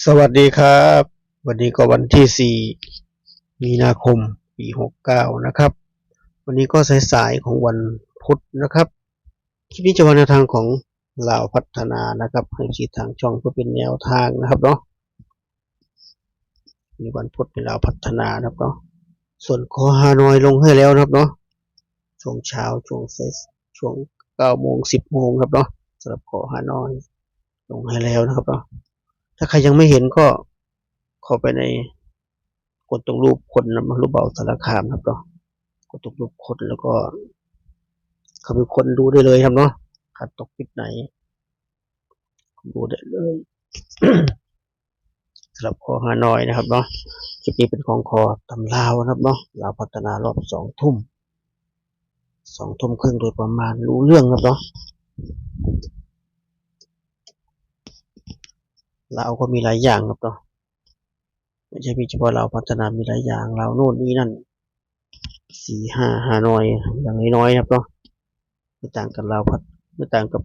สวัสดีครับวันนี้ก็วันที่4 มีนาคมปี69นะครับวันนี้ก็สายๆของวันพุธนะครับคลิปนี้จะวันแนวทางของลาวพัฒนานะครับให้ชี้ทางช่องเพื่อเป็นแนวทางนะครับเนาะมีวันพุธเป็นลาวพัฒนานะครับเนาะส่วนคอฮานอยลงให้แล้วนะครับเนาะช่วงเช้าช่วงเซสช่วง9 โมง 10 โมงครับเนาะสำหรับคอฮานอยลงให้แล้วนะครับเนาะถ้าใครยังไม่เห็นก็เข้าไปในกดตรงรูปคนนะรูปเบาสารคามครับเนาะกดตรงรูปคนแล้วก็เข้าไปคนดูได้เลยครับเนาะขาดตกคลิปไหนดูได้เลยสำหรับคอฮานอยนะครับเนาะคลิปนี้เป็นของคอตำลาวนะครับเนาะลาวพัฒนารอบ2 ทุ่มครึ่งโดยประมาณรู้เรื่องครับเนาะลาวก็มีหลายอย่างครับเนาะไม่ใช่มีเฉพาะลาวพัฒนามีหลายอย่างลาวโน่นนี่นั่น4-5ฮานอยอย่างน้อยๆครับเนาะไม่ต่างกับลาวพัฒไม่ต่างกับ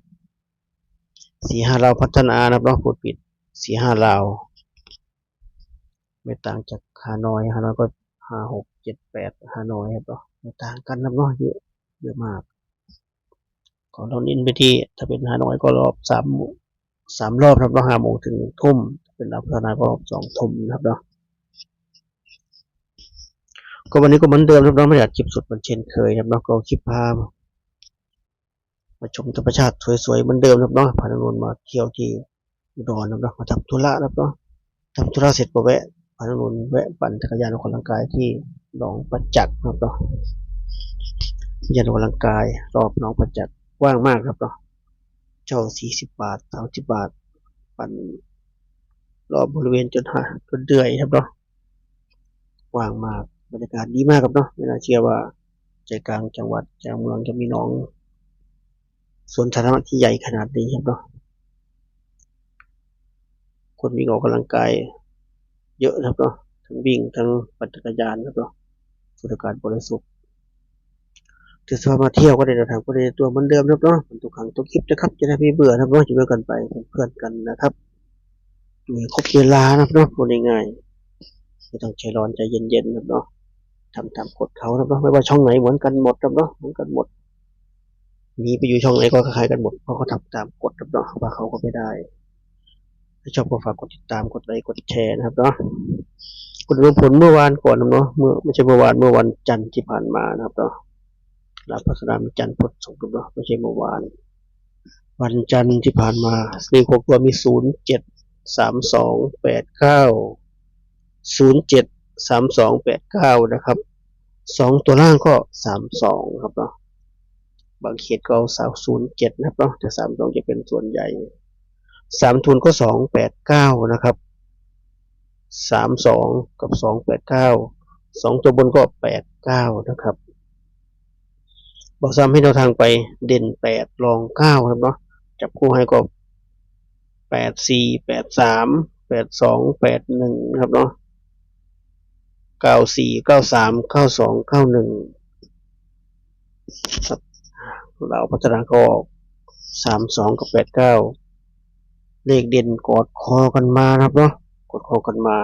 4-5ลาวพัฒนานะครับเนาะพูดผิด4-5ลาวไม่ต่างจากฮานอยก็5-6-7-8ฮานอยครับเนาะไม่ต่างกันนะครับเนาะเยอะมากของเราเน้นไปที่ถ้าเป็นฮานอยก็รอบสามรอบครับเนาะ5 โมงถึงทุ่มเป็นลาวพัฒนาก็รอบ2 ทุ่มนะครับเนาะก็วันนี้ก็เหมือนเดิมครับเนาะไม่อยากคลิปสุดเหมือนเช่นเคยครับเนาะก็คลิปพามาชมธรรมชาติสวยๆเหมือนเดิมครับเนาะพาน้องนมาเที่ยวที่อุดรนะครับเนาะมาทำธุระนะครับเนาะทำธุระเสร็จก็แวะพาน้องนแวะปั่นจักรยานออกกำลังกายที่หนองประจักษ์ครับเนาะยานออกกำลังกายรอบหนองประจักษ์กว้างมากครับเนาะเช่า40 บาท30 บาทปั่นรอบบริเวณจนเดือยครับเนาะกว้างมากบรรยากาศดีมากครับเนาะไม่น่าเชื่อว่าใจกลางจังหวัดกลางเมืองจะมีหนองสวนสาธารณะที่ใหญ่ขนาดนี้ครับเนาะคนวิ่งออกกำลังกายเยอะนะครับเนาะทั้งวิ่งทั้งปั่นจักรยานครับเนาะสูดอากาศบริสุทธิ์ถือว่ามาเที่ยวก็ได้เดินทางก็ได้ตัวเหมือนเดิมครับเนาะมันทุกครั้งทุกคลิปนะครับจะได้ไม่เบื่อครับเนาะอยู่ด้วยกันไปเป็นเพื่อนกันนะครับมีครบเวลานะครับเนาะพูดง่ายๆไม่ต้องใจร้อนใจเย็นๆครับเนาะทำตามกฎเขาครับเนาะไม่ว่าช่องไหนเหมือนกันหมดครับเนาะเหมือนกันหมดหนีไปอยู่ช่องไหนก็คล้ายๆกันหมดเพราะเขาทำตามกฎครับเนาะว่าเขาก็ไม่ได้ถ้าชอบก็ฝากกดติดตามกดไลค์กดแชร์นะครับเนาะกดดูผลเมื่อวานก่อนนะเนาะเมื่อไม่ใช่เมื่อวานเมื่อวันจันทร์ที่ผ่านมานะครับเนาะลาวพัฒนามีจันทร์พุธศุกร์เนาะไม่ใช่เมื่อวานวันจันทร์ที่ผ่านมาเลข6 ตัวมี07-32-89 07-32-89นะครับ2 ตัวล่างก็32ครับเนาะบางเขตก็เอา07นะครับเนาะแต่32จะเป็นส่วนใหญ่3 ทุนก็289นะครับ32กับ289 2 ตัวบนก็89นะครับบอกซ้ำให้เราทางไปเด่น8รอง9ครับเนาะจับคู่ให้ก็84 83 82 81ครับเนาะ94 93 92 91ครับเราพัฒนาก็32กับ89เลขเด่นกอดคอกันมาครับเนาะกดคอกันมา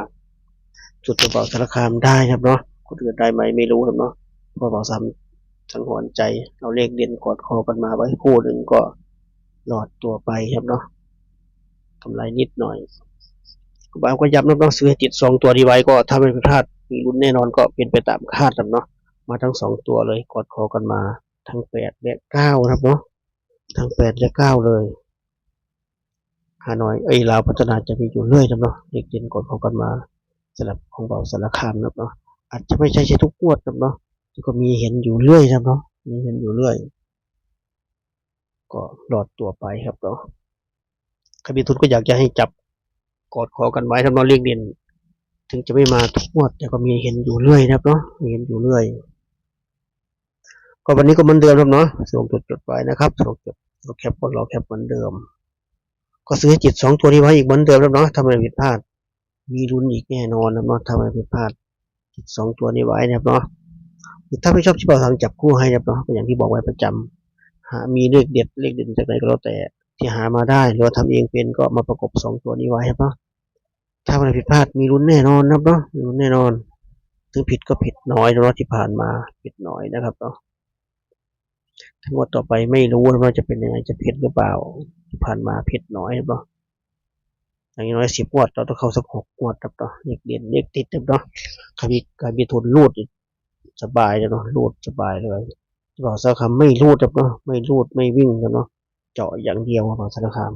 จุดตัวเบาสารคามได้ครับเนาะคนอื่นได้ไหมไม่รู้ครับเนาะเพราะเบาซ้ำสังหรณ์ใจเอาเลขเด่นกอดคอกันมาไว้คู่หนึ่งก็หลอดตัวไปครับเนาะกำไรนิดหน่อยบางก็ย้ำนะต้องซื้อให้ติด2 ตัวดีไว้ก็ถ้าไม่พลาดมีลุ้นแน่นอนก็เป็นไปตามคาดครับเนาะมาทั้ง2 ตัวเลยกอดคอกันมาทั้ง8และ9ครับเนาะทั้ง8และ9เลยฮานอยลาวพัฒนาจะมีอยู่เรื่อยครับเนาะเลขเด่นกอดคอกันมาสำหรับของเบาสารคามครับเนาะอาจจะไม่ใช่ทุกงวดครับเนาะก็มีเห็นอยู่เรื่อยครับเนาะมีเห็นอยู่เรื่อยก็หลอดตัวไปครับเนาะใครมีทุนก็อยากจะให้จับกอดคอกันไว้ครับเนาะเลขเด่นถึงจะไม่มาทุกงวดแต่ก็มีเห็นอยู่เรื่อยนะครับเนาะมีเห็นอยู่เรื่อยก็วันนี้ก็เหมือนเดิมครับเนาะส่งจดไว้นะครับส่งจดเราแคปก็เราแคปเหมือนเดิมก็ซื้อให้จิต2 ตัวนี้ไว้อีกเหมือนเดิมครับเนาะทำไมผิดพลาดมีลุ้นอีกแน่นอนนะเนาะทำไมผิดพลาดจิต2 ตัวนี้ไว้นะครับเนาะถ้าไม่ชอบที่เราทำจับคู่ให้นะครับเนาะก็อย่างที่บอกไว้ประจำหามีเลขเด็ดเลขเด่นจากไหนก็แล้วแต่ที่หามาได้หรือว่าทำเองเป็นก็มาประกบ2 ตัวนี้ไว้ครับเนาะ ถ้าอะไรผิดพลาดมีลุ้นแน่นอนนะครับเนาะมีลุ้นแน่นอนถึงผิดก็ผิดน้อยแล้วที่ผ่านมาผิดน้อยนะครับเนาะทั้งหมดต่อไปไม่รู้ว่าจะเป็นยังไงจะผิดหรือเปล่าที่ผ่านมาผิดน้อยเนาะอย่างน้อย10 งวดเราต้องเข้าสัก6 งวดครับเนาะเลขเด่นเลขติดครับเนาะใครมีทุนรูดสบายเลยเนาะรูดสบายเลยบอกสักคำไม่รูดครับเนาะไม่รูดไม่วิ่งครับเนาะเจาะอย่างเดียวครับสารคาม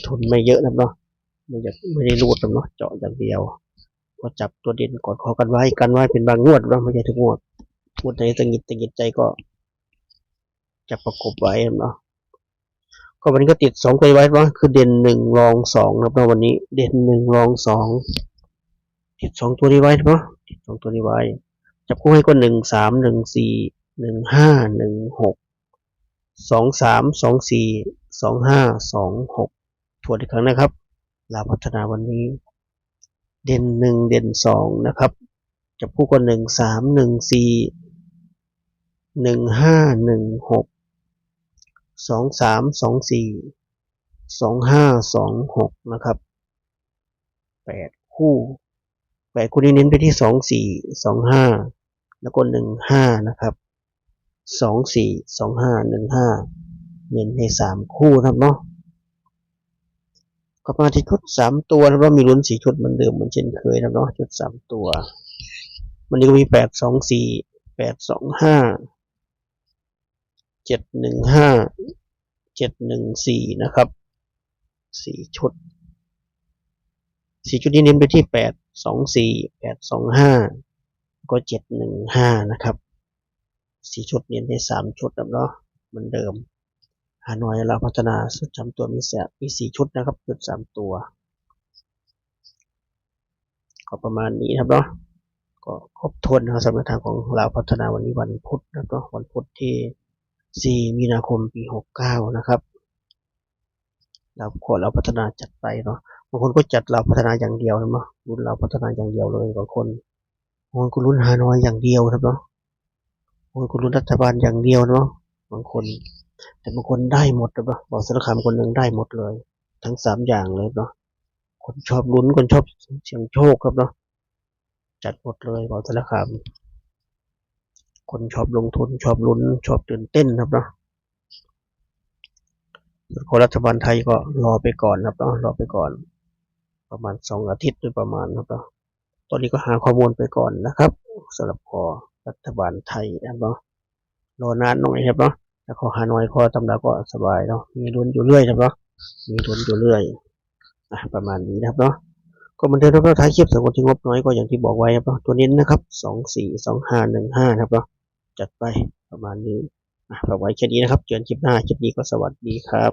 ทุนไม่เยอะนะเนาะไม่ได้รูดครับเนาะเจาะอย่างเดียวก็จับตัวเด่นกอดคอกันไว้เป็นบางงวดเนาะไม่ใช่ทุกงวดงวดไหนตังหิดใจก็จับประกบไว้เนาะก็วันนี้ก็ติด2 ตัวไว้เนาะคือเด่น1รอง2ครับเนาะวันนี้เด่น1รอง2ติด2 ตัวนี้ไว้เนาะติด2 ตัวนี้ไว้จับคู่ให้ก็13 14 15 16 23 24 25 26ทวนอีกครั้งนะครับลาวพัฒนาวันนี้เด่น1เด่น2นะครับจับคู่กัน13 14 15 16 23 24 25 26นะครับ8 คู่นี้เน้นไปที่24 25แล้วก็15นะครับ24 25 15เน้นให้3 คู่นะครับเนาะก็มาที่ชุด3 ตัวแล้วก็มีลุ้น4 ชุดเหมือนเดิมเหมือนเช่นเคยนะเนาะชุด3 ตัววันนี้ก็มี8 2 4 8 2 5 7 1 5 7 1 4นะครับ4 ชุดนี้เน้นไปที่8 2 4 8 2 5ก็7 1 5นะครับ4 ชุดเน้นให้3 ชุดนะเนาะเหมือนเดิมฮานอยเราพัฒนาชุด3 ตัวมี4 ชุดนะครับชุด3 ตัวก็ประมาณนี้ครับเนาะก็ครบถ้วนนะครับสำหรับทางของเราพัฒนาวันนี้วันพุธแล้วก็วันพุธที่4 มีนาคมปี69นะครับเราพัฒนาจัดไปเนาะบางคนก็จัดเราพัฒนาอย่างเดียวนะเนาะรุ่นเราพัฒนาอย่างเดียวเลยบางคนก็รุ่นฮานอยอย่างเดียวครับเนาะบางคนรุ่นรัฐบาลอย่างเดียวเนาะบางคนแต่บางคนได้หมดนะเนาะบอกสารคามคนหนึ่งได้หมดเลยทั้ง3 อย่างเลยเนาะคนชอบลุ้นคนชอบเสี่ยงโชคครับเนาะจัดหมดเลยบอกสารคามคนชอบลงทุนชอบลุ้นชอบตื่นเต้นครับเนาะคนรัฐบาลไทยก็รอไปก่อนครับเนาะรอไปก่อนประมาณ2 อาทิตย์โดยประมาณครับเนาะตอนนี้ก็หาข้อมูลไปก่อนนะครับสำหรับคอรัฐบาลไทยนะครับเนาะรอนานหน่อยครับเนาะแต่คอฮานอยคอตำราก็สบายเนาะมีลุ้นอยู่เรื่อยครับเนาะมีลุ้นอยู่เรื่อยประมาณนี้นะครับเนาะก็เหมือนเดิมครับท้ายคลิปสำหรับที่งบน้อยก็อย่างที่บอกไว้ครับเนาะตัวนี้นะครับ24 25 15นะครับเนาะจัดไปประมาณนี้ฝากไว้แค่นี้นะครับเจอกันคลิปหน้าคลิปนี้ก็สวัสดีครับ